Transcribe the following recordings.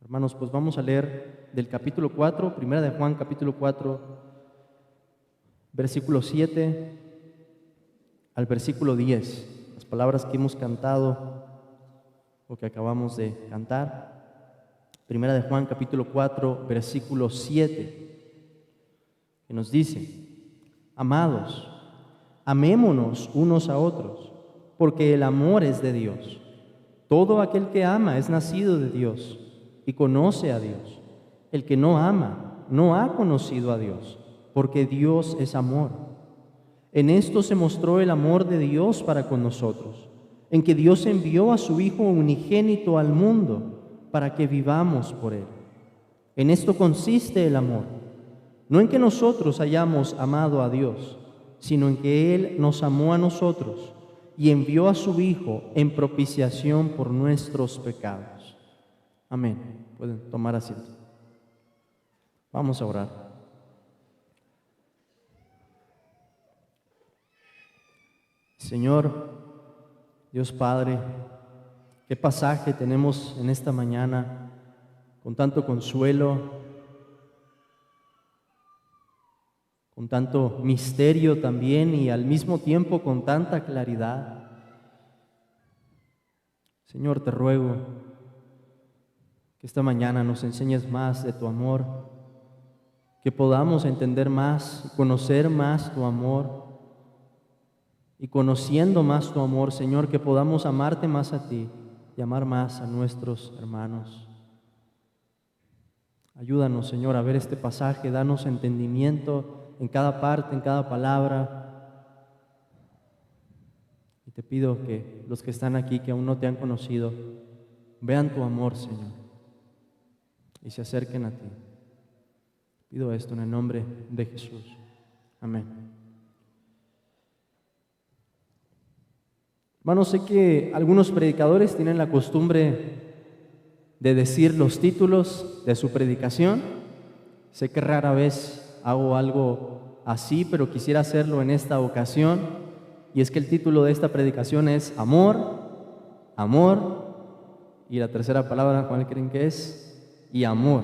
Hermanos, pues vamos a leer del capítulo 4, primera de Juan, capítulo 4, versículo 7 al versículo 10. Las palabras que hemos cantado o que acabamos de cantar. Primera de Juan, capítulo 4, versículo 7, que nos dice: Amados, amémonos unos a otros, porque el amor es de Dios. Todo aquel que ama es nacido de Dios y conoce a Dios. El que no ama no ha conocido a Dios, porque Dios es amor. En esto se mostró el amor de Dios para con nosotros, en que Dios envió a su Hijo unigénito al mundo para que vivamos por Él. En esto consiste el amor, no en que nosotros hayamos amado a Dios, sino en que Él nos amó a nosotros y envió a su Hijo en propiciación por nuestros pecados. Amén. Pueden tomar asiento. Vamos a orar. Señor, Dios Padre, qué pasaje tenemos en esta mañana con tanto consuelo, con tanto misterio también y al mismo tiempo con tanta claridad. Señor, te ruego que esta mañana nos enseñes más de tu amor, que podamos entender más, conocer más tu amor, y conociendo más tu amor, Señor, que podamos amarte más a ti y amar más a nuestros hermanos. Ayúdanos, Señor, a ver este pasaje, danos entendimiento en cada parte, en cada palabra. Y te pido que los que están aquí, que aún no te han conocido, vean tu amor, Señor, y se acerquen a ti. Pido esto en el nombre de Jesús. Amén. Hermanos, sé que algunos predicadores tienen la costumbre de decir los títulos de su predicación. Sé que rara vez hago algo así, pero quisiera hacerlo en esta ocasión. Y es que el título de esta predicación es Amor, Amor, y la tercera palabra, ¿cuál creen que es? Y amor.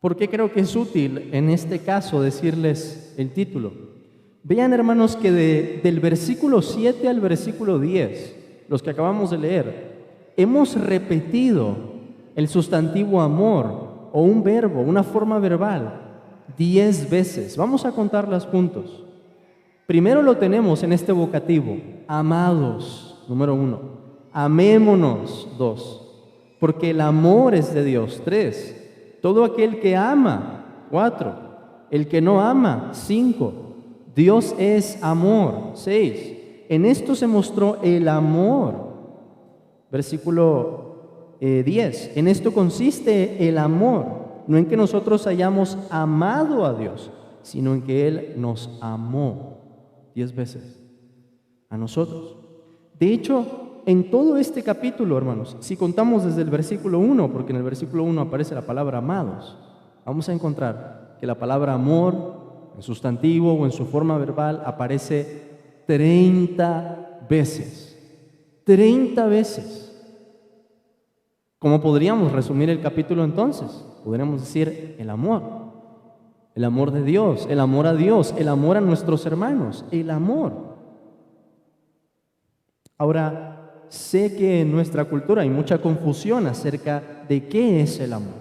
¿Por qué creo que es útil en este caso decirles el título? Vean, hermanos, que del versículo 7 al versículo 10, los que acabamos de leer, hemos repetido el sustantivo amor o un verbo, una forma verbal, 10 veces. Vamos a contarlas juntos. Primero lo tenemos en este vocativo, amados, número 1, amémonos, 2, porque el amor es de Dios, 3, todo aquel que ama, 4, el que no ama, 5, Dios es amor, 6, en esto se mostró el amor, versículo 10, en esto consiste el amor, no en que nosotros hayamos amado a Dios, sino en que Él nos amó 10 veces a nosotros. De hecho, en todo este capítulo, hermanos, si contamos desde el versículo 1, porque en el versículo 1 aparece la palabra amados, vamos a encontrar que la palabra amor, en sustantivo o en su forma verbal, aparece 30 veces. 30 veces. ¿Cómo podríamos resumir el capítulo entonces? Podríamos decir el amor de Dios, el amor a Dios, el amor a nuestros hermanos, el amor. Ahora, sé que en nuestra cultura hay mucha confusión acerca de qué es el amor.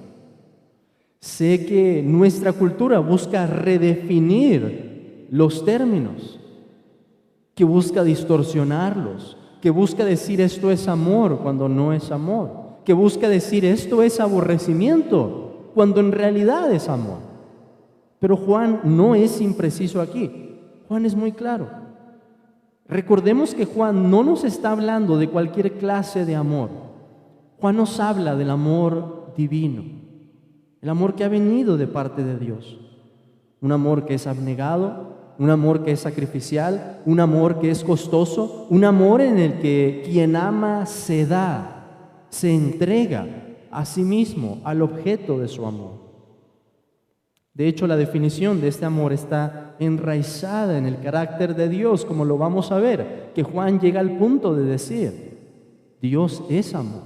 Sé que nuestra cultura busca redefinir los términos, que busca distorsionarlos, que busca decir esto es amor cuando no es amor, que busca decir esto es aborrecimiento cuando en realidad es amor. Pero Juan no es impreciso aquí. Juan es muy claro. Recordemos que Juan no nos está hablando de cualquier clase de amor. Juan nos habla del amor divino, el amor que ha venido de parte de Dios. Un amor que es abnegado, un amor que es sacrificial, un amor que es costoso, un amor en el que quien ama se da, se entrega a sí mismo, al objeto de su amor. De hecho, la definición de este amor está enraizada en el carácter de Dios, como lo vamos a ver, que Juan llega al punto de decir, Dios es amor.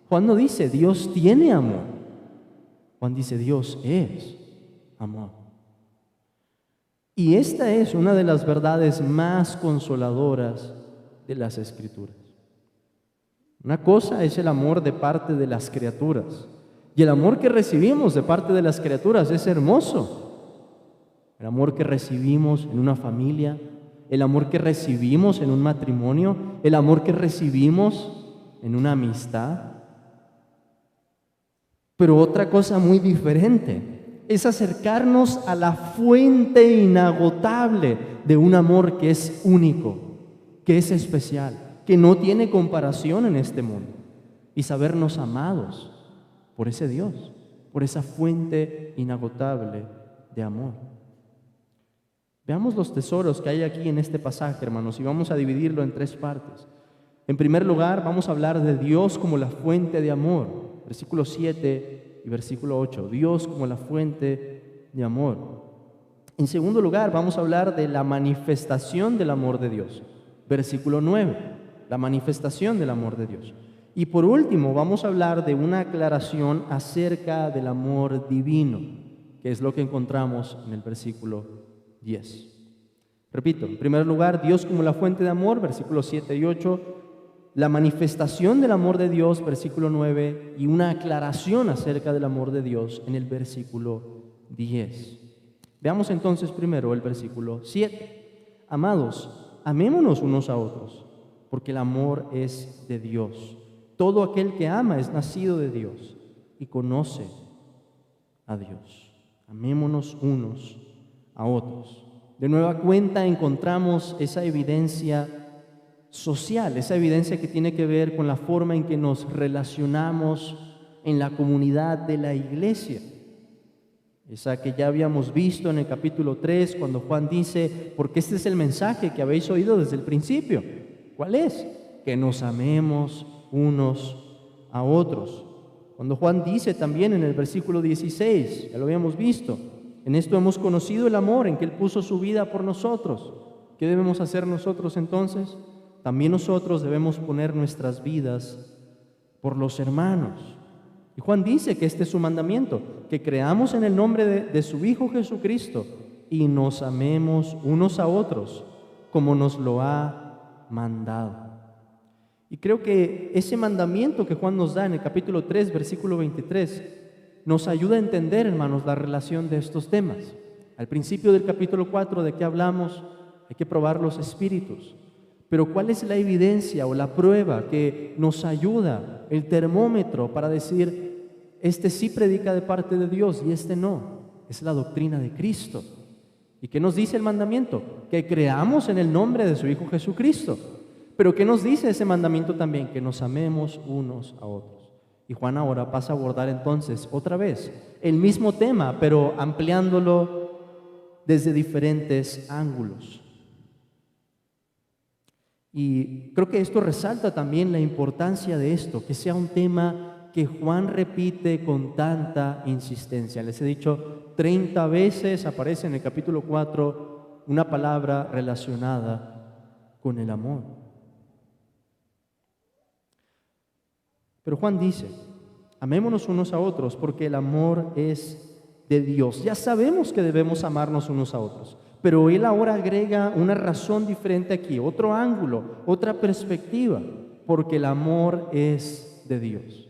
Juan no dice Dios tiene amor. Juan dice Dios es amor. Y esta es una de las verdades más consoladoras de las Escrituras. Una cosa es el amor de parte de las criaturas. Y el amor que recibimos de parte de las criaturas es hermoso. El amor que recibimos en una familia, el amor que recibimos en un matrimonio, el amor que recibimos en una amistad. Pero otra cosa muy diferente es acercarnos a la fuente inagotable de un amor que es único, que es especial, que no tiene comparación en este mundo, y sabernos amados por ese Dios, por esa fuente inagotable de amor. Veamos los tesoros que hay aquí en este pasaje, hermanos, y vamos a dividirlo en 3 partes. En primer lugar, vamos a hablar de Dios como la fuente de amor, versículo 7 y versículo 8, Dios como la fuente de amor. En segundo lugar, vamos a hablar de la manifestación del amor de Dios, versículo 9, la manifestación del amor de Dios. Y por último, vamos a hablar de una aclaración acerca del amor divino, que es lo que encontramos en el versículo 10. Repito, en primer lugar, Dios como la fuente de amor, versículos 7 y 8, la manifestación del amor de Dios, versículo 9, y una aclaración acerca del amor de Dios en el versículo 10. Veamos entonces primero el versículo 7. Amados, amémonos unos a otros, porque el amor es de Dios. Todo aquel que ama es nacido de Dios y conoce a Dios. Amémonos unos a otros. De nueva cuenta encontramos esa evidencia social, esa evidencia que tiene que ver con la forma en que nos relacionamos en la comunidad de la iglesia. Esa que ya habíamos visto en el capítulo 3, cuando Juan dice, porque este es el mensaje que habéis oído desde el principio. ¿Cuál es? Que nos amemos unos a otros. Cuando Juan dice también en el versículo 16, ya lo habíamos visto, en esto hemos conocido el amor en que Él puso su vida por nosotros. ¿Qué debemos hacer nosotros entonces? También nosotros debemos poner nuestras vidas por los hermanos. Y Juan dice que este es su mandamiento, que creamos en el nombre de su Hijo Jesucristo y nos amemos unos a otros como nos lo ha mandado. Y creo que ese mandamiento que Juan nos da en el capítulo 3, versículo 23, nos ayuda a entender, hermanos, la relación de estos temas. Al principio del capítulo 4, ¿de qué hablamos? Hay que probar los espíritus. Pero ¿cuál es la evidencia o la prueba que nos ayuda, el termómetro para decir, este sí predica de parte de Dios y este no? Es la doctrina de Cristo. ¿Y qué nos dice el mandamiento? Que creamos en el nombre de su Hijo Jesucristo. Pero ¿qué nos dice ese mandamiento también? Que nos amemos unos a otros. Y Juan ahora pasa a abordar entonces otra vez el mismo tema, pero ampliándolo desde diferentes ángulos. Y creo que esto resalta también la importancia de esto, que sea un tema que Juan repite con tanta insistencia. Les he dicho 30 veces aparece en el capítulo 4 una palabra relacionada con el amor. Pero Juan dice, amémonos unos a otros porque el amor es de Dios. Ya sabemos que debemos amarnos unos a otros, pero él ahora agrega una razón diferente aquí, otro ángulo, otra perspectiva, porque el amor es de Dios.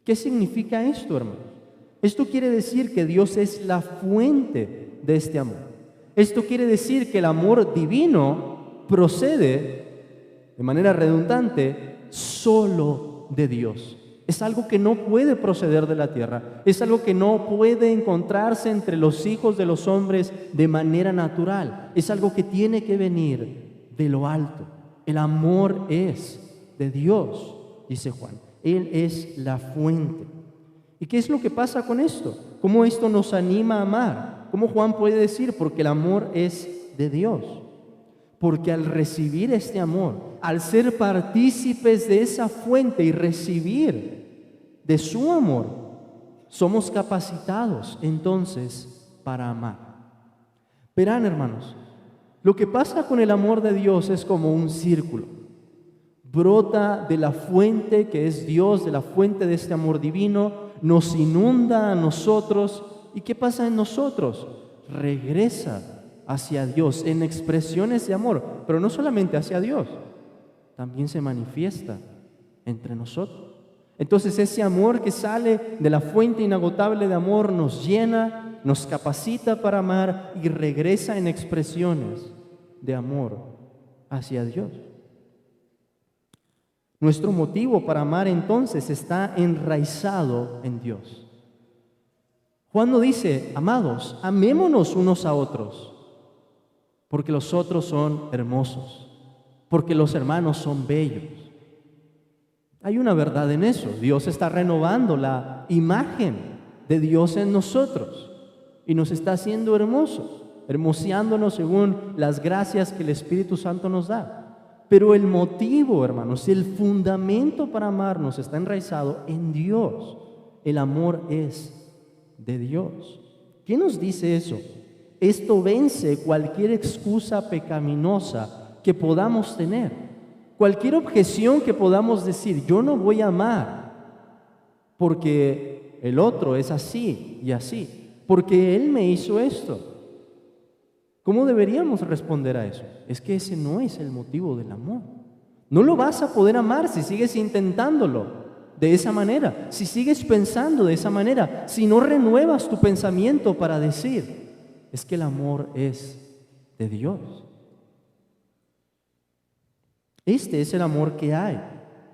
¿Qué significa esto, hermanos? Esto quiere decir que Dios es la fuente de este amor. Esto quiere decir que el amor divino procede, de manera redundante, solo de Dios. Es algo que no puede proceder de la tierra, es algo que no puede encontrarse entre los hijos de los hombres de manera natural, es algo que tiene que venir de lo alto. El amor es de Dios, dice Juan. Él es la fuente. ¿Y qué es lo que pasa con esto? ¿Cómo esto nos anima a amar? ¿Cómo Juan puede decir? Porque el amor es de Dios. Porque al recibir este amor, al ser partícipes de esa fuente y recibir de su amor, somos capacitados entonces para amar. Verán, hermanos, lo que pasa con el amor de Dios es como un círculo. brota de la fuente que es Dios, de la fuente de este amor divino, nos inunda a nosotros. ¿Y qué pasa en nosotros? Regresa hacia Dios en expresiones de amor, pero no solamente hacia Dios, también se manifiesta entre nosotros. Entonces ese amor que sale de la fuente inagotable de amor nos llena, nos capacita para amar y regresa en expresiones de amor hacia Dios. Nuestro motivo para amar entonces está enraizado en Dios. Juan nos dice: amados, amémonos unos a otros, porque los otros son hermosos, porque los hermanos son bellos. Hay una verdad en eso. Dios está renovando la imagen de Dios en nosotros y nos está haciendo hermosos, hermoseándonos según las gracias que el Espíritu Santo nos da. Pero el motivo, hermanos, el fundamento para amarnos está enraizado en Dios. El amor es de Dios. ¿Qué nos dice eso? Esto vence cualquier excusa pecaminosa que podamos tener. Cualquier objeción que podamos decir: yo no voy a amar porque el otro es así y así, porque él me hizo esto. ¿Cómo deberíamos responder a eso? Es que ese no es el motivo del amor. No lo vas a poder amar si sigues intentándolo de esa manera, si sigues pensando de esa manera, si no renuevas tu pensamiento para decir: es que el amor es de Dios. Este es el amor que hay,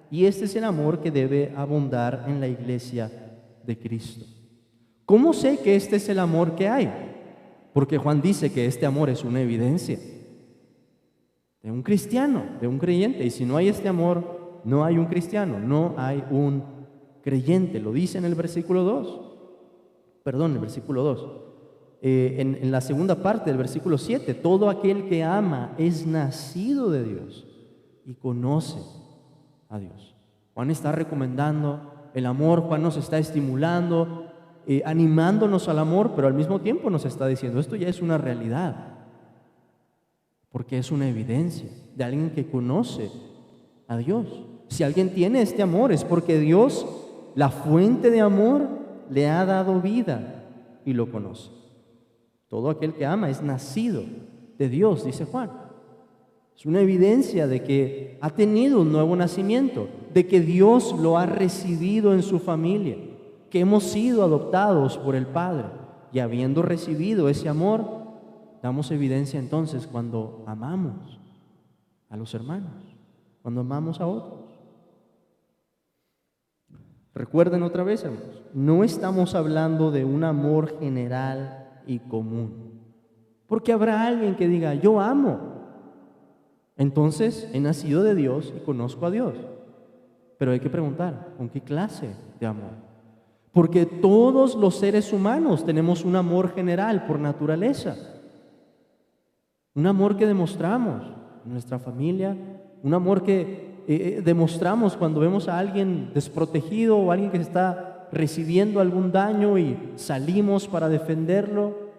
y este es el amor que debe abundar en la iglesia de Cristo. ¿Cómo sé que este es el amor que hay? Porque Juan dice que este amor es una evidencia de un cristiano, de un creyente, y si no hay este amor, no hay un cristiano, no hay un creyente. Lo dice en el versículo 2. Perdón, el versículo 2. En la segunda parte del versículo 7, todo aquel que ama es nacido de Dios y conoce a Dios. Juan está recomendando el amor, Juan nos está estimulando, animándonos al amor, pero al mismo tiempo nos está diciendo: esto ya es una realidad, porque es una evidencia de alguien que conoce a Dios. Si alguien tiene este amor es porque Dios, la fuente de amor, le ha dado vida y lo conoce. Todo aquel que ama es nacido de Dios, dice Juan. Es una evidencia de que ha tenido un nuevo nacimiento, de que Dios lo ha recibido en su familia, que hemos sido adoptados por el Padre. Y habiendo recibido ese amor, damos evidencia entonces cuando amamos a los hermanos, cuando amamos a otros. Recuerden otra vez, hermanos, no estamos hablando de un amor general y común, porque habrá alguien que diga: yo amo, entonces he nacido de Dios y conozco a Dios. Pero hay que preguntar: ¿con qué clase de amor? Porque todos los seres humanos tenemos un amor general por naturaleza, un amor que demostramos en nuestra familia, un amor que demostramos cuando vemos a alguien desprotegido o a alguien que está recibiendo algún daño y salimos para defenderlo.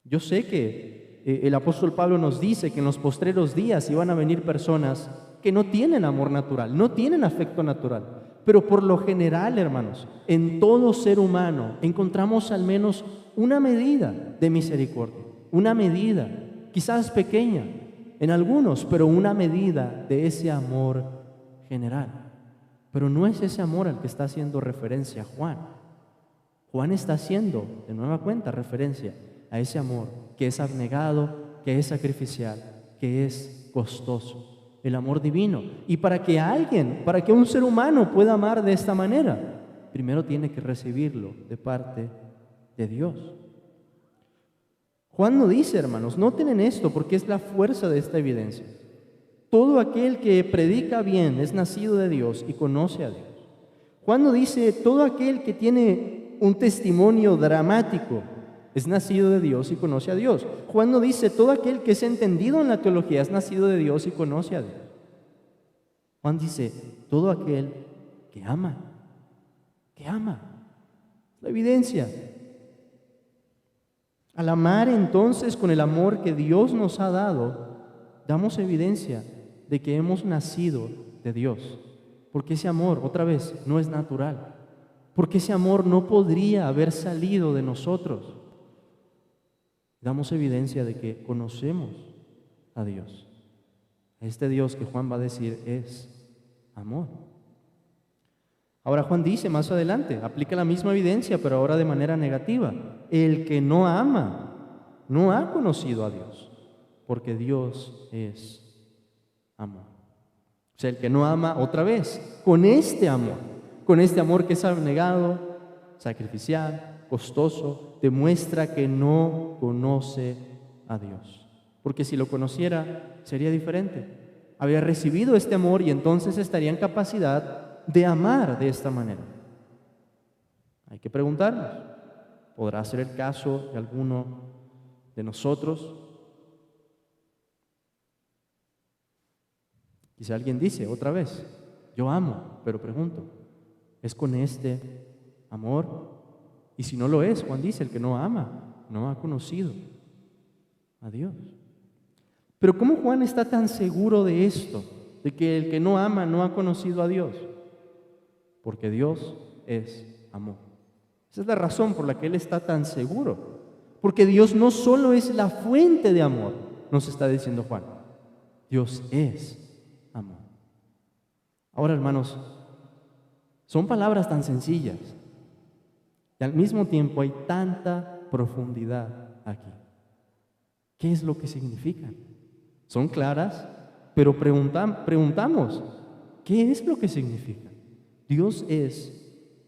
Yo sé que el apóstol Pablo nos dice que en los postreros días iban a venir personas que no tienen amor natural, no tienen afecto natural. Pero por lo general, hermanos, en todo ser humano encontramos al menos una medida de misericordia, una medida, quizás pequeña en algunos, pero una medida de ese amor general. Pero no es ese amor al que está haciendo referencia Juan. Juan está haciendo, de nueva cuenta, referencia a ese amor que es abnegado, que es sacrificial, que es costoso, el amor divino. Y para que un ser humano pueda amar de esta manera, primero tiene que recibirlo de parte de Dios. Juan no dice, hermanos, noten en esto porque es la fuerza de esta evidencia: todo aquel que predica bien es nacido de Dios y conoce a Dios. Juan no dice: todo aquel que tiene un testimonio dramático es nacido de Dios y conoce a Dios. Juan no dice: todo aquel que es entendido en la teología es nacido de Dios y conoce a Dios. Juan dice: todo aquel que ama, la evidencia. Al amar entonces con el amor que Dios nos ha dado, damos evidencia de que hemos nacido de Dios. Porque ese amor, otra vez, no es natural. Porque ese amor no podría haber salido de nosotros. Damos evidencia de que conocemos a Dios. Este Dios que Juan va a decir es amor. Ahora Juan dice más adelante, aplica la misma evidencia, pero ahora de manera negativa. El que no ama no ha conocido a Dios, porque Dios es amor. O sea, el que no ama, otra vez, con este amor que es abnegado, sacrificial, costoso, demuestra que no conoce a Dios. Porque si lo conociera, sería diferente. Habría recibido este amor y entonces estaría en capacidad de amar de esta manera. Hay que preguntarnos, ¿podrá ser el caso de alguno de nosotros? Quizá alguien dice otra vez, yo amo, pero pregunto, ¿es con este amor? Y si no lo es, Juan dice, el que no ama, no ha conocido a Dios. Pero ¿cómo Juan está tan seguro de esto? De que el que no ama no ha conocido a Dios. Porque Dios es amor. Esa es la razón por la que él está tan seguro. Porque Dios no solo es la fuente de amor, nos está diciendo Juan. Dios es amor. Ahora, hermanos, son palabras tan sencillas y al mismo tiempo hay tanta profundidad aquí. ¿Qué es lo que significan? Son claras, pero preguntamos, ¿qué es lo que significa? Dios es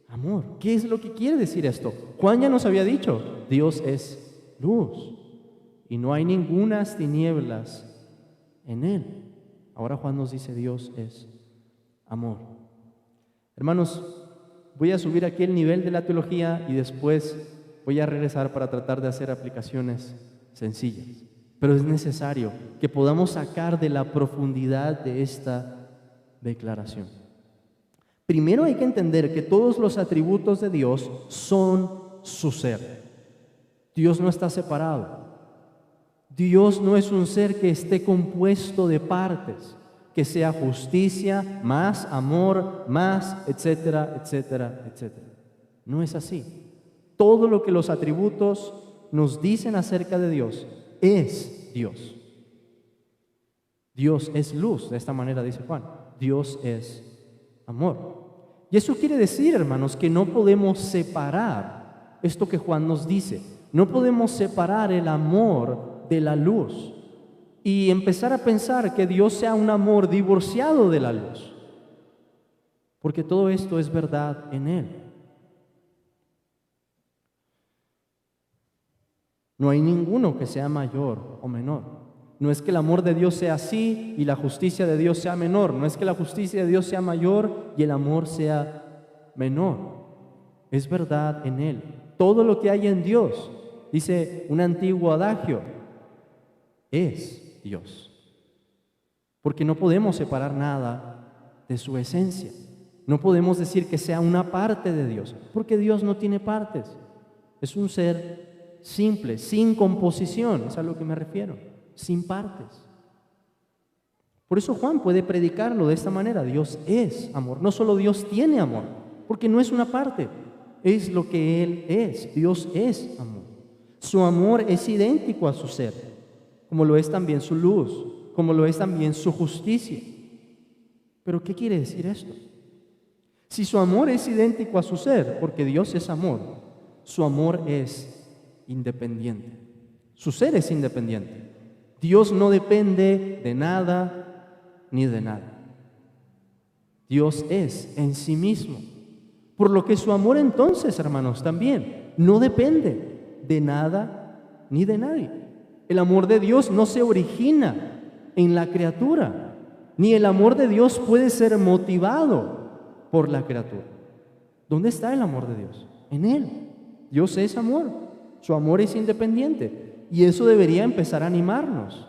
amor. ¿Qué es lo que quiere decir esto? Juan ya nos había dicho, Dios es luz y no hay ningunas tinieblas en él. Ahora Juan nos dice, Dios es amor. Hermanos, voy a subir aquí el nivel de la teología y después voy a regresar para tratar de hacer aplicaciones sencillas. Pero es necesario que podamos sacar de la profundidad de esta declaración. Primero hay que entender que todos los atributos de Dios son su ser. Dios no está separado. Dios no es un ser que esté compuesto de partes, que sea justicia, más amor, más, etcétera, etcétera, etcétera. No es así. Todo lo que los atributos nos dicen acerca de Dios es Dios. Dios es luz, de esta manera dice Juan. Dios es amor. Y eso quiere decir, hermanos, que no podemos separar esto que Juan nos dice. No podemos separar el amor de la luz y empezar a pensar que Dios sea un amor divorciado de la luz. Porque todo esto es verdad en Él. No hay ninguno que sea mayor o menor. No es que el amor de Dios sea así y la justicia de Dios sea menor. No es que la justicia de Dios sea mayor y el amor sea menor. Es verdad en Él. Todo lo que hay en Dios, dice un antiguo adagio, es Dios. Porque no podemos separar nada de su esencia. No podemos decir que sea una parte de Dios, porque Dios no tiene partes. Es un ser simple, sin composición, es a lo que me refiero, sin partes. Por eso Juan puede predicarlo de esta manera, Dios es amor. No solo Dios tiene amor, porque no es una parte, es lo que Él es. Dios es amor. Su amor es idéntico a su ser, como lo es también su luz, como lo es también su justicia. ¿Pero qué quiere decir esto? Si su amor es idéntico a su ser, porque Dios es amor, su amor es independiente. Su ser es independiente. Dios no depende de nada ni de nada. Dios es en sí mismo. Por lo que su amor entonces, hermanos, también no depende de nada ni de nadie. El amor de Dios no se origina en la criatura, ni el amor de Dios puede ser motivado por la criatura. ¿Dónde está el amor de Dios? En Él. Dios es amor. Su amor es independiente. Y eso debería empezar a animarnos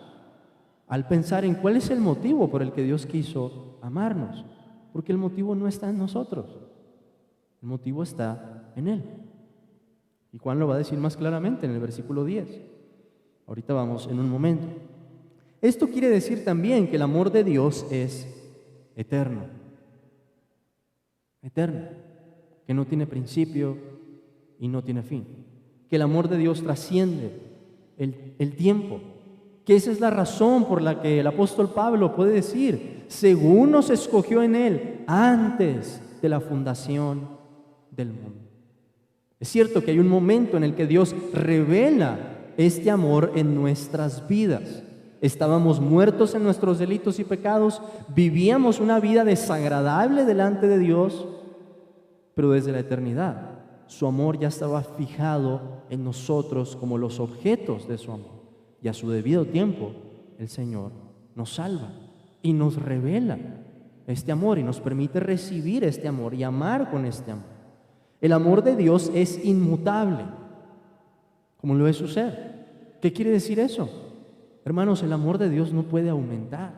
al pensar en cuál es el motivo por el que Dios quiso amarnos. Porque el motivo no está en nosotros. El motivo está en Él. Y Juan lo va a decir más claramente en el versículo 10. Ahorita vamos en un momento. Esto quiere decir también que el amor de Dios es eterno, eterno, que no tiene principio y no tiene fin, que el amor de Dios trasciende el tiempo, que esa es la razón por la que el apóstol Pablo puede decir, según nos escogió en Él antes de la fundación del mundo. Es cierto que hay un momento en el que Dios revela este amor en nuestras vidas. Estábamos muertos en nuestros delitos y pecados, vivíamos una vida desagradable delante de Dios, pero desde la eternidad su amor ya estaba fijado en nosotros como los objetos de su amor. Y a su debido tiempo, el Señor nos salva y nos revela este amor y nos permite recibir este amor y amar con este amor. El amor de Dios es inmutable, como lo es su ser. ¿Qué quiere decir eso? Hermanos, el amor de Dios no puede aumentar,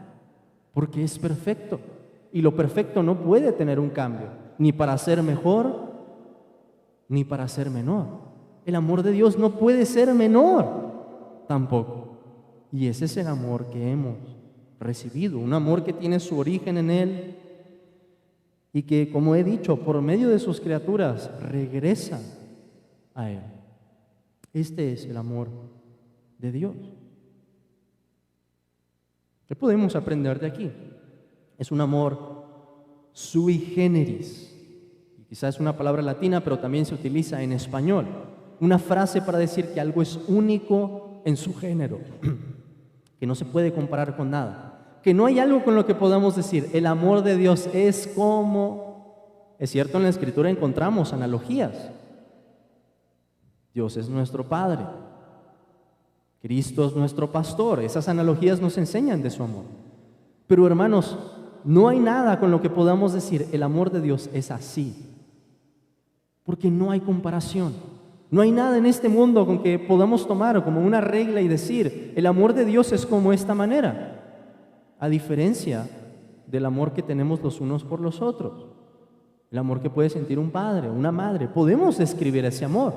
porque es perfecto. Y lo perfecto no puede tener un cambio, ni para ser mejor, ni para ser menor. El amor de Dios no puede ser menor tampoco. Y ese es el amor que hemos recibido, un amor que tiene su origen en Él y que, como he dicho, por medio de sus criaturas regresa a Él. Este es el amor de Dios. ¿Qué podemos aprender de aquí? Es un amor sui generis. Quizás es una palabra latina, pero también se utiliza en español. Una frase para decir que algo es único en su género, que no se puede comparar con nada, que no hay algo con lo que podamos decir, el amor de Dios es como... Es cierto, en la Escritura encontramos analogías. Dios es nuestro Padre, Cristo es nuestro pastor. Esas analogías nos enseñan de su amor. Pero hermanos, no hay nada con lo que podamos decir, el amor de Dios es así, porque no hay comparación. No hay nada en este mundo con que podamos tomar como una regla y decir, el amor de Dios es como esta manera, a diferencia del amor que tenemos los unos por los otros, el amor que puede sentir un padre, una madre. Podemos describir ese amor,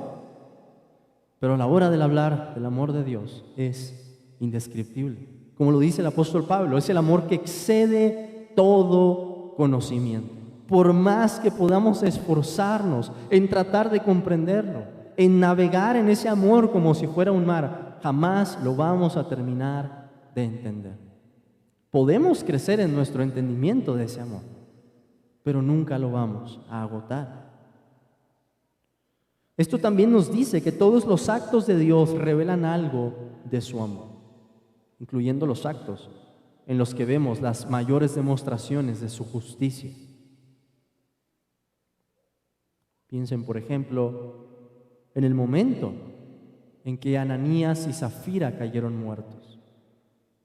pero a la hora del hablar del amor de Dios es indescriptible. Como lo dice el apóstol Pablo, es el amor que excede todo conocimiento. Por más que podamos esforzarnos en tratar de comprenderlo, en navegar en ese amor como si fuera un mar, jamás lo vamos a terminar de entender. Podemos crecer en nuestro entendimiento de ese amor, pero nunca lo vamos a agotar. Esto también nos dice que todos los actos de Dios revelan algo de su amor, incluyendo los actos en los que vemos las mayores demostraciones de su justicia. Piensen, por ejemplo, en el momento en que Ananías y Zafira cayeron muertos.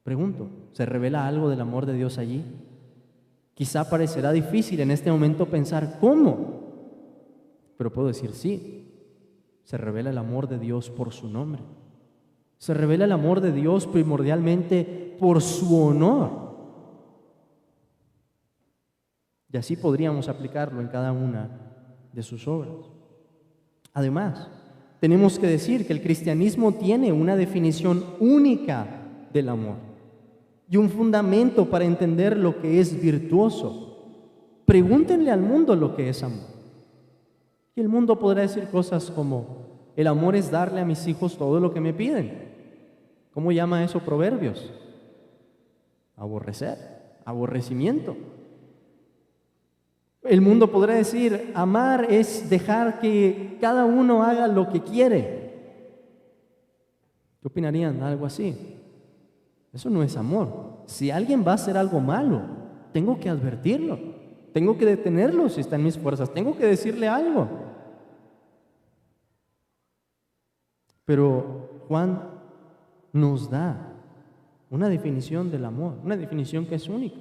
Pregunto, ¿se revela algo del amor de Dios allí? Quizá parecerá difícil en este momento pensar ¿cómo? Pero puedo decir sí, se revela el amor de Dios por su nombre. Se revela el amor de Dios primordialmente por su honor. Y así podríamos aplicarlo en cada una de sus obras. Además, tenemos que decir que el cristianismo tiene una definición única del amor y un fundamento para entender lo que es virtuoso. Pregúntenle al mundo lo que es amor. Y el mundo podrá decir cosas como, el amor es darle a mis hijos todo lo que me piden. ¿Cómo llama eso Proverbios? Aborrecer, aborrecimiento. El mundo podrá decir, amar es dejar que cada uno haga lo que quiere. ¿Qué opinarían de algo así? Eso no es amor. Si alguien va a hacer algo malo, tengo que advertirlo, tengo que detenerlo si está en mis fuerzas, tengo que decirle algo. Pero Juan nos da una definición del amor, una definición que es única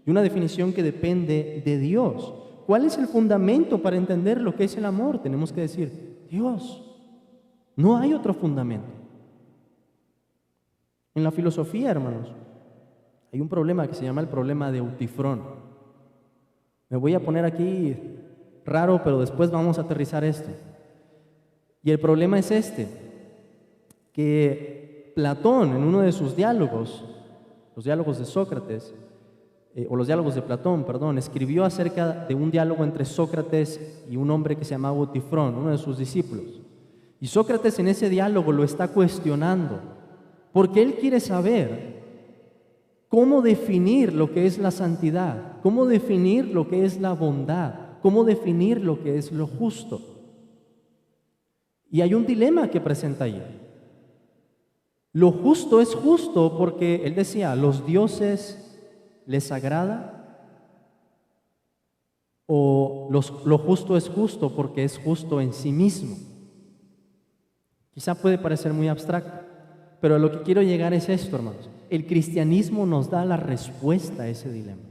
y una definición que depende de Dios. ¿Cuál es el fundamento para entender lo que es el amor? Tenemos que decir, Dios. No hay otro fundamento. En la filosofía, hermanos, hay un problema que se llama el problema de Eutifrón. Me voy a poner aquí raro, pero después vamos a aterrizar esto. Y el problema es que Platón, en uno de sus diálogos, los diálogos de Sócrates, o los diálogos de Platón, perdón, escribió acerca de un diálogo entre Sócrates y un hombre que se llamaba Tifrón, uno de sus discípulos. Y Sócrates en ese diálogo lo está cuestionando, porque él quiere saber cómo definir lo que es la santidad, cómo definir lo que es la bondad, cómo definir lo que es lo justo. Y hay un dilema que presenta allí. Lo justo es justo porque, él decía, los dioses les agrada, o lo justo es justo porque es justo en sí mismo. Quizá puede parecer muy abstracto, pero a lo que quiero llegar es esto, hermanos. El cristianismo nos da la respuesta a ese dilema.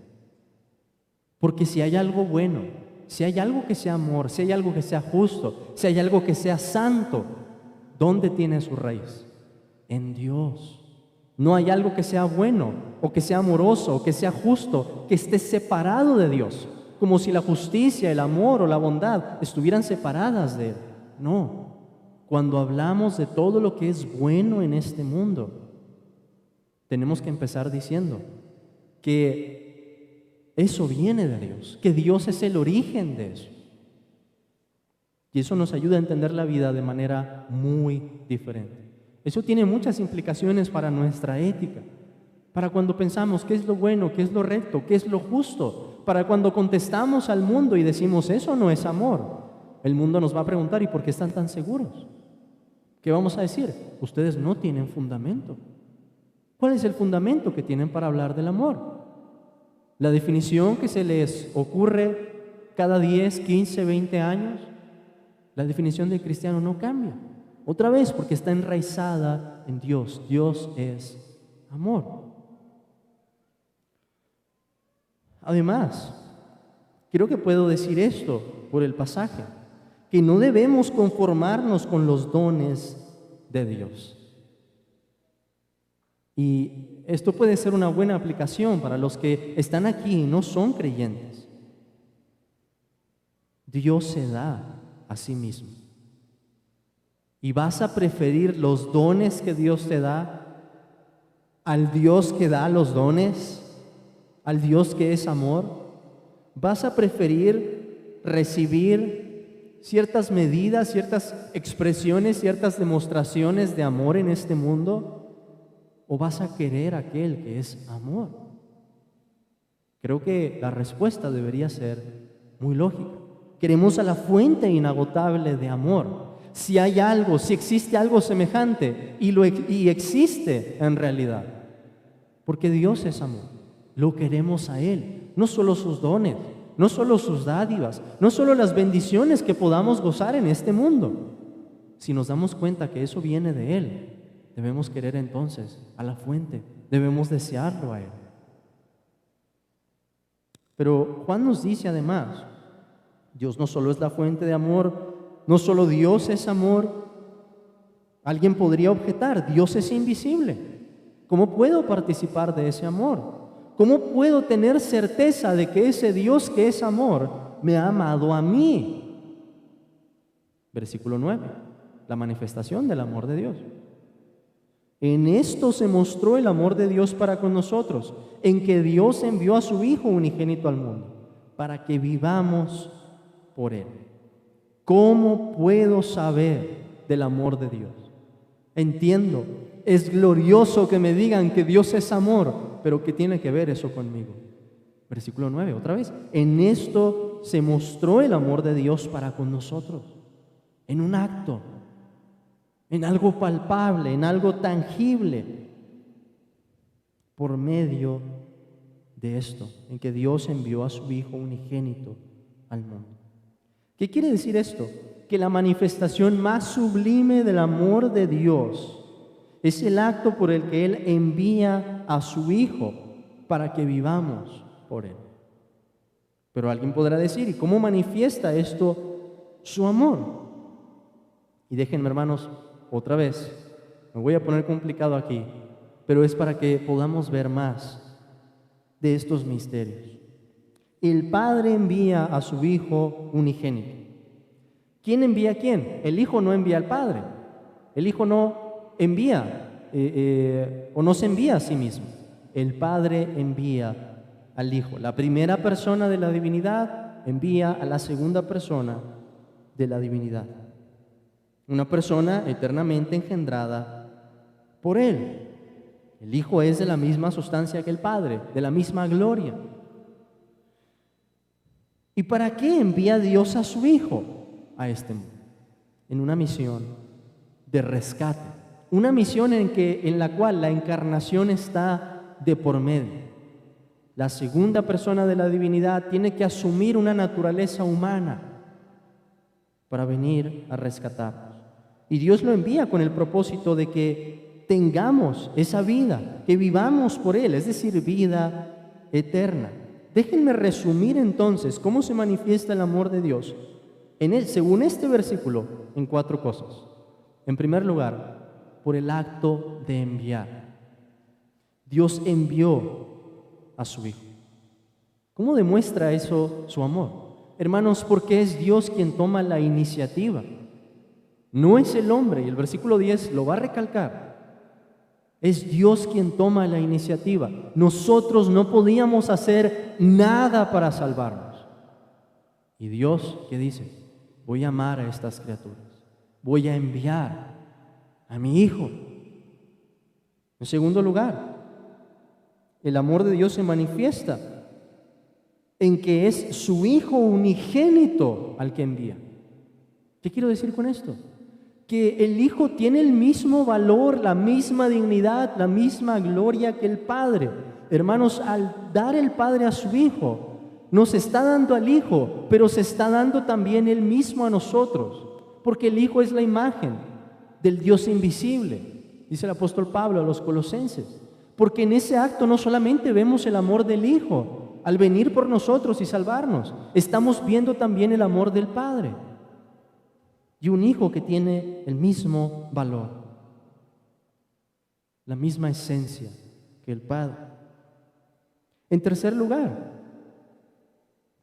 Porque si hay algo bueno, si hay algo que sea amor, si hay algo que sea justo, si hay algo que sea santo, ¿dónde tiene su raíz? En Dios. No hay algo que sea bueno, o que sea amoroso, o que sea justo, que esté separado de Dios, como si la justicia, el amor o la bondad estuvieran separadas de Él. No. Cuando hablamos de todo lo que es bueno en este mundo, tenemos que empezar diciendo que eso viene de Dios, que Dios es el origen de eso. Y eso nos ayuda a entender la vida de manera muy diferente. Eso tiene muchas implicaciones para nuestra ética, para cuando pensamos qué es lo bueno, qué es lo recto, qué es lo justo, para cuando contestamos al mundo y decimos eso no es amor. El mundo nos va a preguntar, ¿y por qué están tan seguros? ¿Qué vamos a decir? Ustedes no tienen fundamento. ¿Cuál es el fundamento que tienen para hablar del amor? La definición que se les ocurre cada 10, 15, 20 años, la definición del cristiano no cambia. Otra vez, porque está enraizada en Dios. Dios es amor. Además, creo que puedo decir esto por el pasaje, que no debemos conformarnos con los dones de Dios. Y esto puede ser una buena aplicación para los que están aquí y no son creyentes. Dios se da a sí mismo. ¿Y vas a preferir los dones que Dios te da al Dios que da los dones, al Dios que es amor? ¿Vas a preferir recibir ciertas medidas, ciertas expresiones, ciertas demostraciones de amor en este mundo? ¿O vas a querer aquel que es amor? Creo que la respuesta debería ser muy lógica. Queremos a la fuente inagotable de amor. Si hay algo, si existe algo semejante, y existe en realidad, porque Dios es amor, lo queremos a Él, no solo sus dones, no solo sus dádivas, no solo las bendiciones que podamos gozar en este mundo. Si nos damos cuenta que eso viene de Él, debemos querer entonces a la fuente, debemos desearlo a Él. Pero Juan nos dice además, Dios no solo es la fuente de amor, no solo Dios es amor. Alguien podría objetar, Dios es invisible. ¿Cómo puedo participar de ese amor? ¿Cómo puedo tener certeza de que ese Dios que es amor me ha amado a mí? Versículo 9, la manifestación del amor de Dios. En esto se mostró el amor de Dios para con nosotros, en que Dios envió a su Hijo unigénito al mundo, para que vivamos por Él. ¿Cómo puedo saber del amor de Dios? Entiendo, es glorioso que me digan que Dios es amor, pero ¿qué tiene que ver eso conmigo? Versículo 9, otra vez. En esto se mostró el amor de Dios para con nosotros, en un acto, en algo palpable, en algo tangible, por medio de esto, en que Dios envió a su Hijo unigénito al mundo. ¿Qué quiere decir esto? Que la manifestación más sublime del amor de Dios es el acto por el que Él envía a su Hijo para que vivamos por Él. Pero alguien podrá decir, ¿y cómo manifiesta esto su amor? Y déjenme, hermanos, otra vez, me voy a poner complicado aquí, pero es para que podamos ver más de estos misterios. El Padre envía a su Hijo unigénito. ¿Quién envía a quién? El Hijo no envía al Padre. El Hijo no envía o no se envía a sí mismo. el Padre envía al Hijo. La primera persona de la divinidad envía a la segunda persona de la divinidad. Una persona eternamente engendrada por Él. El Hijo es de la misma sustancia que el Padre, de la misma gloria. ¿Y para qué envía Dios a su Hijo a este mundo? En una misión de rescate, una misión en la cual la encarnación está de por medio. La segunda persona de la divinidad tiene que asumir una naturaleza humana para venir a rescatarnos. Y Dios lo envía con el propósito de que tengamos esa vida, que vivamos por Él, es decir, vida eterna. Déjenme resumir entonces cómo se manifiesta el amor de Dios en Él, según este versículo, en 4 cosas. En primer lugar, por el acto de enviar. Dios envió a su Hijo. ¿Cómo demuestra eso su amor? Hermanos, porque es Dios quien toma la iniciativa. No es el hombre, y el versículo 10 lo va a recalcar. Es Dios quien toma la iniciativa. Nosotros no podíamos hacer nada para salvarnos. Y Dios, ¿qué dice? Voy a amar a estas criaturas. Voy a enviar a mi Hijo. En segundo lugar, el amor de Dios se manifiesta en que es su Hijo unigénito al que envía. ¿Qué quiero decir con esto? Que el Hijo tiene el mismo valor, la misma dignidad, la misma gloria que el Padre. Hermanos, al dar el Padre a su Hijo, nos está dando al Hijo, pero se está dando también Él mismo a nosotros, porque el Hijo es la imagen del Dios invisible, dice el apóstol Pablo a los Colosenses. Porque en ese acto no solamente vemos el amor del Hijo al venir por nosotros y salvarnos, estamos viendo también el amor del Padre. Y un Hijo que tiene el mismo valor, la misma esencia que el Padre. En tercer lugar,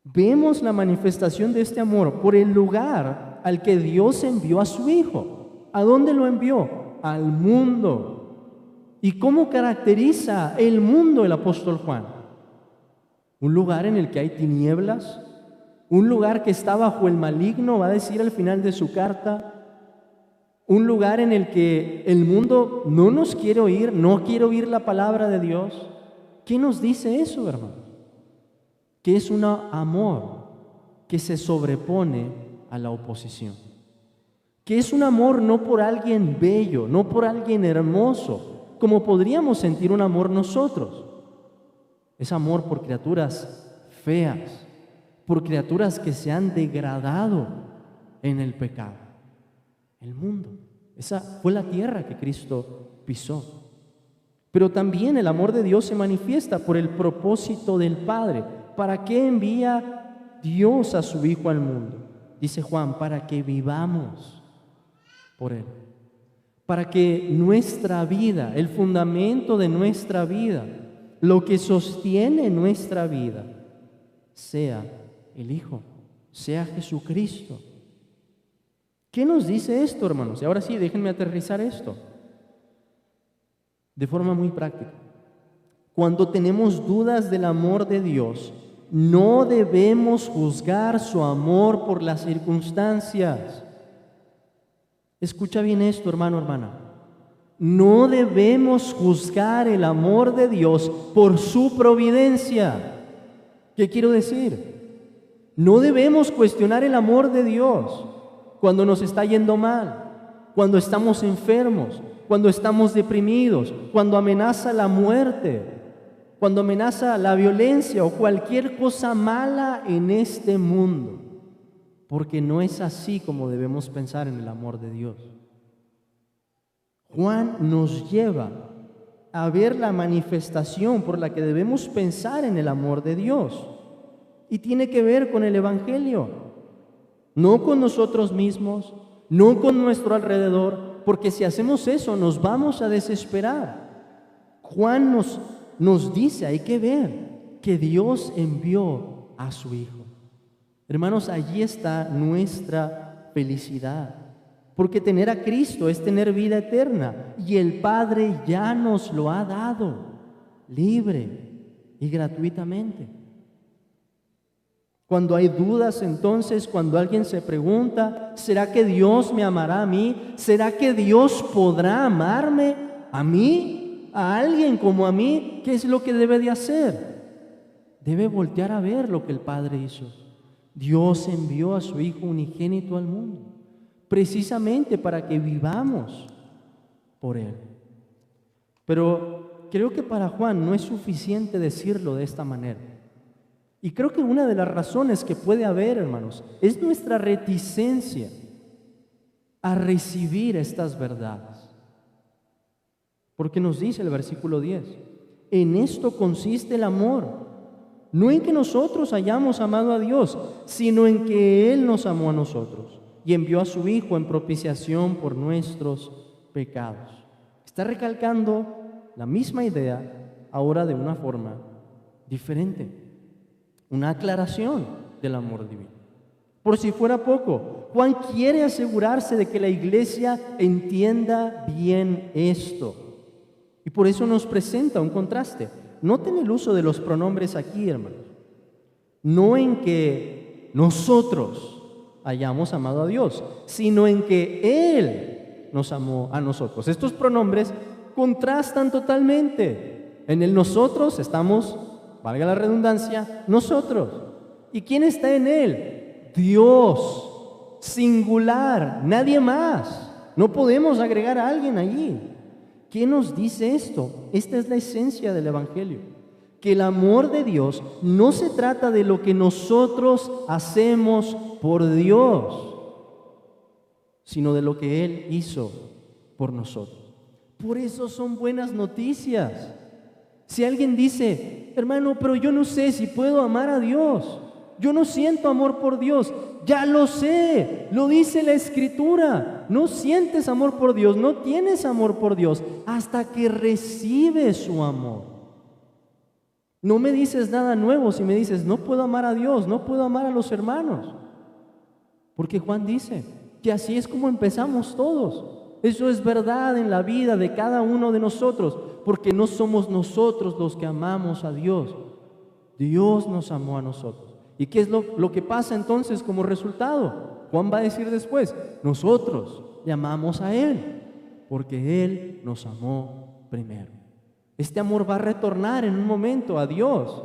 vemos la manifestación de este amor por el lugar al que Dios envió a su Hijo. ¿A dónde lo envió? Al mundo. ¿Y cómo caracteriza el mundo el apóstol Juan? Un lugar en el que hay tinieblas, un lugar que está bajo el maligno, va a decir al final de su carta, un lugar en el que el mundo no nos quiere oír, no quiere oír la palabra de Dios. ¿Qué nos dice eso, hermanos? Que es un amor que se sobrepone a la oposición. Que es un amor no por alguien bello, no por alguien hermoso, como podríamos sentir un amor nosotros. Es amor por criaturas feas, por criaturas que se han degradado en el pecado. El mundo. Esa fue la tierra que Cristo pisó. Pero también el amor de Dios se manifiesta por el propósito del Padre. ¿Para qué envía Dios a su Hijo al mundo? Dice Juan, para que vivamos por Él. Para que nuestra vida, el fundamento de nuestra vida, lo que sostiene nuestra vida, sea el Hijo, sea Jesucristo. ¿Qué nos dice esto, hermanos? Y ahora sí, déjenme aterrizar esto de forma muy práctica. Cuando tenemos dudas del amor de Dios, no debemos juzgar su amor por las circunstancias. Escucha bien esto, hermano, hermana. No debemos juzgar el amor de Dios por su providencia. ¿Qué quiero decir? No debemos cuestionar el amor de Dios cuando nos está yendo mal, cuando estamos enfermos, cuando estamos deprimidos, cuando amenaza la muerte, cuando amenaza la violencia o cualquier cosa mala en este mundo, porque no es así como debemos pensar en el amor de Dios. Juan nos lleva a ver la manifestación por la que debemos pensar en el amor de Dios. Y tiene que ver con el Evangelio, no con nosotros mismos, no con nuestro alrededor, porque si hacemos eso nos vamos a desesperar. Juan nos dice, hay que ver que Dios envió a su Hijo. Hermanos, allí está nuestra felicidad, porque tener a Cristo es tener vida eterna y el Padre ya nos lo ha dado. libre y gratuitamente. Cuando hay dudas, entonces, cuando alguien se pregunta, ¿será que Dios me amará a mí? ¿Será que Dios podrá amarme a mí? ¿A alguien como a mí? ¿Qué es lo que debe de hacer? Debe voltear a ver lo que el Padre hizo. Dios envió a su Hijo unigénito al mundo, precisamente para que vivamos por Él. Pero creo que para Juan no es suficiente decirlo de esta manera. Y creo que una de las razones que puede haber, hermanos, es nuestra reticencia a recibir estas verdades. Porque nos dice el versículo 10, en esto consiste el amor, no en que nosotros hayamos amado a Dios, sino en que Él nos amó a nosotros y envió a su Hijo en propiciación por nuestros pecados. Está recalcando la misma idea, ahora de una forma diferente. Una aclaración del amor divino. Por si fuera poco, Juan quiere asegurarse de que la iglesia entienda bien esto. Y por eso nos presenta un contraste. Noten el uso de los pronombres aquí, hermanos. No en que nosotros hayamos amado a Dios, sino en que Él nos amó a nosotros. Estos pronombres contrastan totalmente. En el nosotros estamos, valga la redundancia, nosotros. ¿Y quién está en Él? Dios, singular, nadie más. No podemos agregar a alguien allí. ¿Qué nos dice esto? Esta es la esencia del Evangelio. Que el amor de Dios no se trata de lo que nosotros hacemos por Dios, sino de lo que Él hizo por nosotros. Por eso son buenas noticias. Si alguien dice, hermano, pero yo no sé si puedo amar a Dios, yo no siento amor por Dios, ya lo sé, lo dice la Escritura, no sientes amor por Dios, no tienes amor por Dios hasta que recibes su amor. No me dices nada nuevo si me dices, no puedo amar a Dios, no puedo amar a los hermanos, porque Juan dice que así es como empezamos todos. Eso es verdad en la vida de cada uno de nosotros, porque no somos nosotros los que amamos a Dios. Dios nos amó a nosotros. ¿Y qué es lo que pasa entonces como resultado? Juan va a decir después, nosotros le amamos a Él, porque Él nos amó primero. Este amor va a retornar en un momento a Dios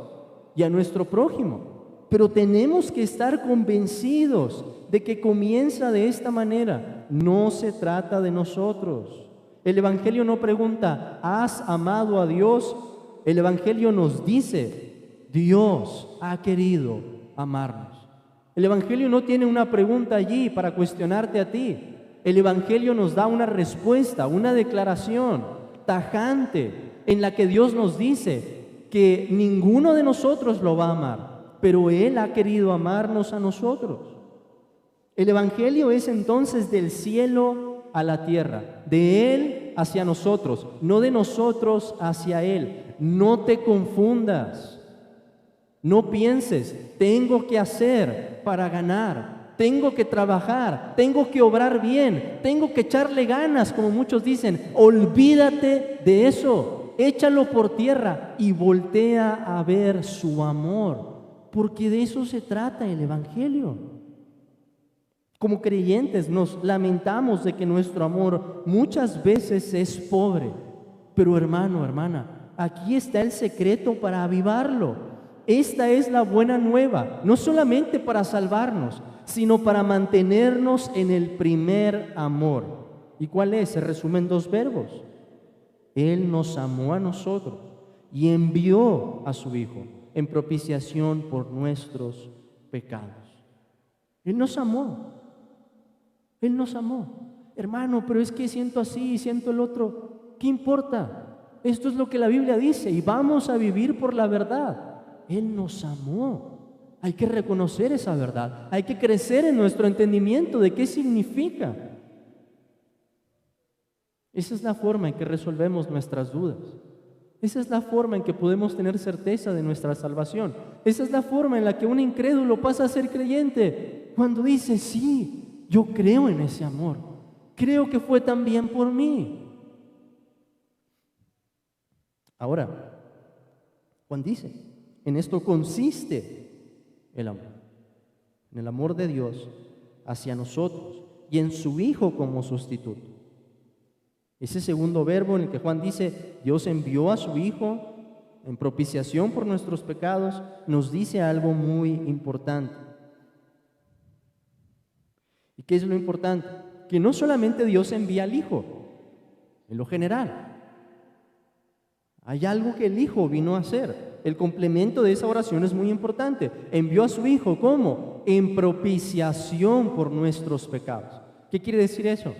y a nuestro prójimo. Pero tenemos que estar convencidos de que comienza de esta manera. No se trata de nosotros. El Evangelio no pregunta, ¿has amado a Dios? El Evangelio nos dice, Dios ha querido amarnos. El Evangelio no tiene una pregunta allí para cuestionarte a ti. El Evangelio nos da una respuesta, una declaración tajante en la que Dios nos dice que ninguno de nosotros lo va a amar, pero Él ha querido amarnos a nosotros. El Evangelio es entonces del cielo a la tierra, de Él hacia nosotros, no de nosotros hacia Él. No te confundas, no pienses, tengo que hacer para ganar, tengo que trabajar, tengo que obrar bien, tengo que echarle ganas, como muchos dicen. Olvídate de eso, échalo por tierra y voltea a ver su amor. Porque de eso se trata el Evangelio. Como creyentes nos lamentamos de que nuestro amor muchas veces es pobre. Pero hermano, hermana, aquí está el secreto para avivarlo. Esta es la buena nueva, no solamente para salvarnos, sino para mantenernos en el primer amor. ¿Y cuál es? Se resume en dos verbos. Él nos amó a nosotros y envió a su Hijo en propiciación por nuestros pecados. Él nos amó. Él nos amó. Hermano, pero es que siento así y siento el otro. ¿Qué importa? Esto es lo que la Biblia dice y vamos a vivir por la verdad. Él nos amó. Hay que reconocer esa verdad. Hay que crecer en nuestro entendimiento de qué significa. Esa es la forma en que resolvemos nuestras dudas. Esa es la forma en que podemos tener certeza de nuestra salvación. Esa es la forma en la que un incrédulo pasa a ser creyente. Cuando dice, sí, yo creo en ese amor. Creo que fue también por mí. Ahora, Juan dice, en esto consiste el amor, en el amor de Dios hacia nosotros y en su Hijo como sustituto. Ese segundo verbo en el que Juan dice, Dios envió a su Hijo en propiciación por nuestros pecados, nos dice algo muy importante. ¿Y qué es lo importante? Que no solamente Dios envía al Hijo, en lo general. Hay algo que el Hijo vino a hacer. El complemento de esa oración es muy importante. Envió a su Hijo, ¿cómo? En propiciación por nuestros pecados. ¿Qué quiere decir eso?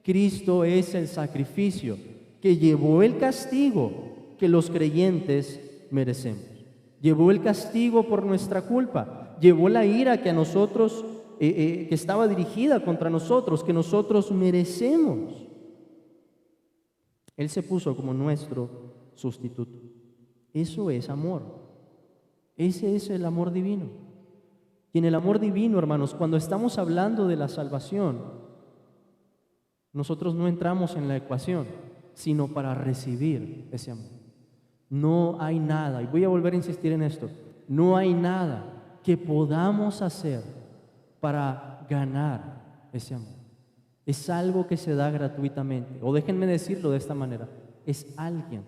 Cristo es el sacrificio que llevó el castigo que los creyentes merecemos. Llevó el castigo por nuestra culpa. Llevó la ira que a nosotros, que estaba dirigida contra nosotros, que nosotros merecemos. Él se puso como nuestro sustituto. Eso es amor. Ese es el amor divino. Y en el amor divino, hermanos, cuando estamos hablando de la salvación, nosotros no entramos en la ecuación, sino para recibir ese amor. No hay nada, y voy a volver a insistir en esto, no hay nada que podamos hacer para ganar ese amor. Es algo que se da gratuitamente, o déjenme decirlo de esta manera, es alguien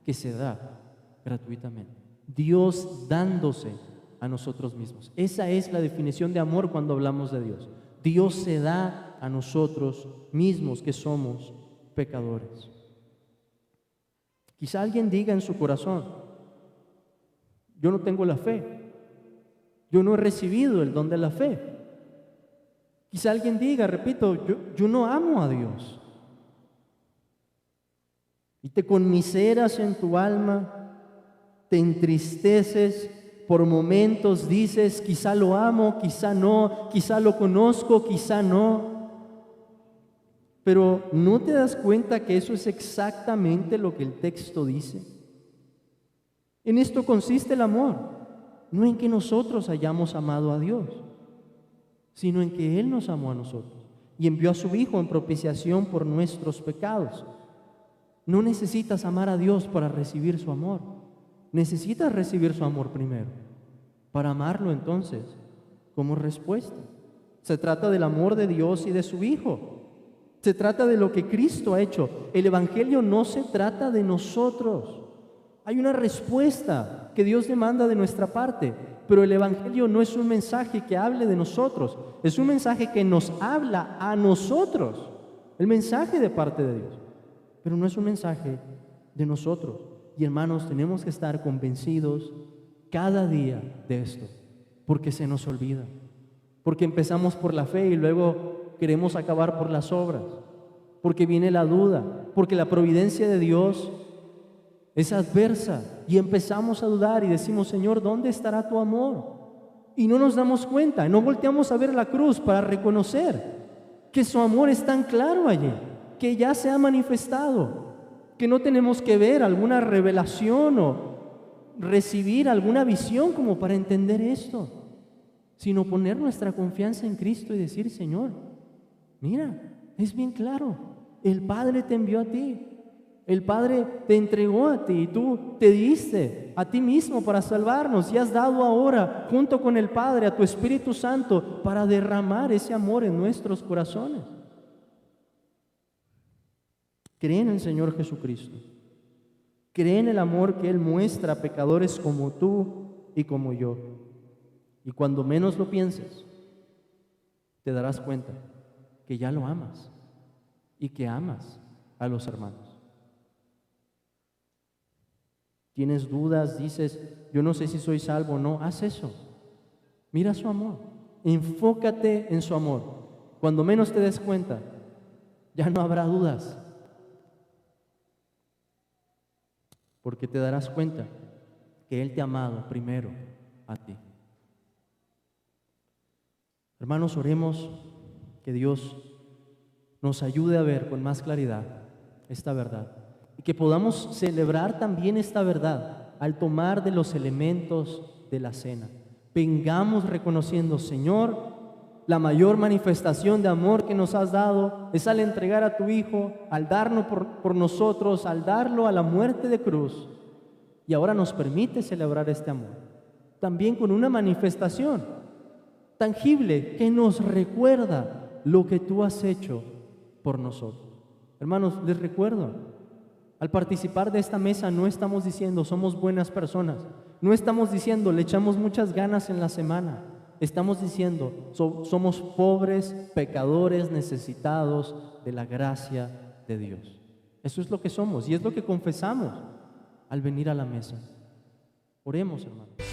que se da gratuitamente. Dios dándose a nosotros mismos. Esa es la definición de amor cuando hablamos de Dios. Dios se da a nosotros mismos que somos pecadores. Quizá alguien diga en su corazón, yo no tengo la fe, yo no he recibido el don de la fe. Quizá alguien diga, repito, yo no amo a Dios. Y te conmiseras en tu alma, te entristeces, por momentos dices, quizá lo amo, quizá no, quizá lo conozco, quizá no. Pero ¿no te das cuenta que eso es exactamente lo que el texto dice? En esto consiste el amor, no en que nosotros hayamos amado a Dios, sino en que Él nos amó a nosotros y envió a su Hijo en propiciación por nuestros pecados. No necesitas amar a Dios para recibir su amor. Necesitas recibir su amor primero, para amarlo entonces como respuesta. Se trata del amor de Dios y de su Hijo. Se trata de lo que Cristo ha hecho. El Evangelio no se trata de nosotros. Hay una respuesta que Dios demanda de nuestra parte, pero el Evangelio no es un mensaje que hable de nosotros, es un mensaje que nos habla a nosotros, el mensaje de parte de Dios, pero no es un mensaje de nosotros. Y hermanos, tenemos que estar convencidos cada día de esto, porque se nos olvida, porque empezamos por la fe y luego queremos acabar por las obras, porque viene la duda, porque la providencia de Dios es adversa y empezamos a dudar y decimos, Señor, ¿dónde estará tu amor? Y no nos damos cuenta, no volteamos a ver la cruz para reconocer que su amor es tan claro allí, que ya se ha manifestado, que no tenemos que ver alguna revelación o recibir alguna visión como para entender esto, sino poner nuestra confianza en Cristo y decir, Señor, mira, es bien claro, el Padre te envió a ti, el Padre te entregó a ti y tú te diste a ti mismo para salvarnos y has dado ahora junto con el Padre a tu Espíritu Santo para derramar ese amor en nuestros corazones. Cree en el Señor Jesucristo, cree en el amor que Él muestra a pecadores como tú y como yo, y cuando menos lo pienses te darás cuenta que ya lo amas y que amas a los hermanos. Tienes dudas, dices, yo no sé si soy salvo o no, haz eso. Mira su amor, enfócate en su amor. Cuando menos te des cuenta, ya no habrá dudas, porque te darás cuenta que Él te ha amado primero a ti. Hermanos, oremos que Dios nos ayude a ver con más claridad esta verdad y que podamos celebrar también esta verdad al tomar de los elementos de la cena. Vengamos reconociendo, Señor, la mayor manifestación de amor que nos has dado es al entregar a tu Hijo, al darnos por nosotros, al darlo a la muerte de cruz. y ahora nos permite celebrar este amor. También con una manifestación tangible que nos recuerda lo que tú has hecho por nosotros. Hermanos, les recuerdo, al participar de esta mesa no estamos diciendo somos buenas personas, no estamos diciendo le echamos muchas ganas en la semana, estamos diciendo somos pobres, pecadores, necesitados de la gracia de Dios. Eso es lo que somos y es lo que confesamos al venir a la mesa. Oremos, hermanos.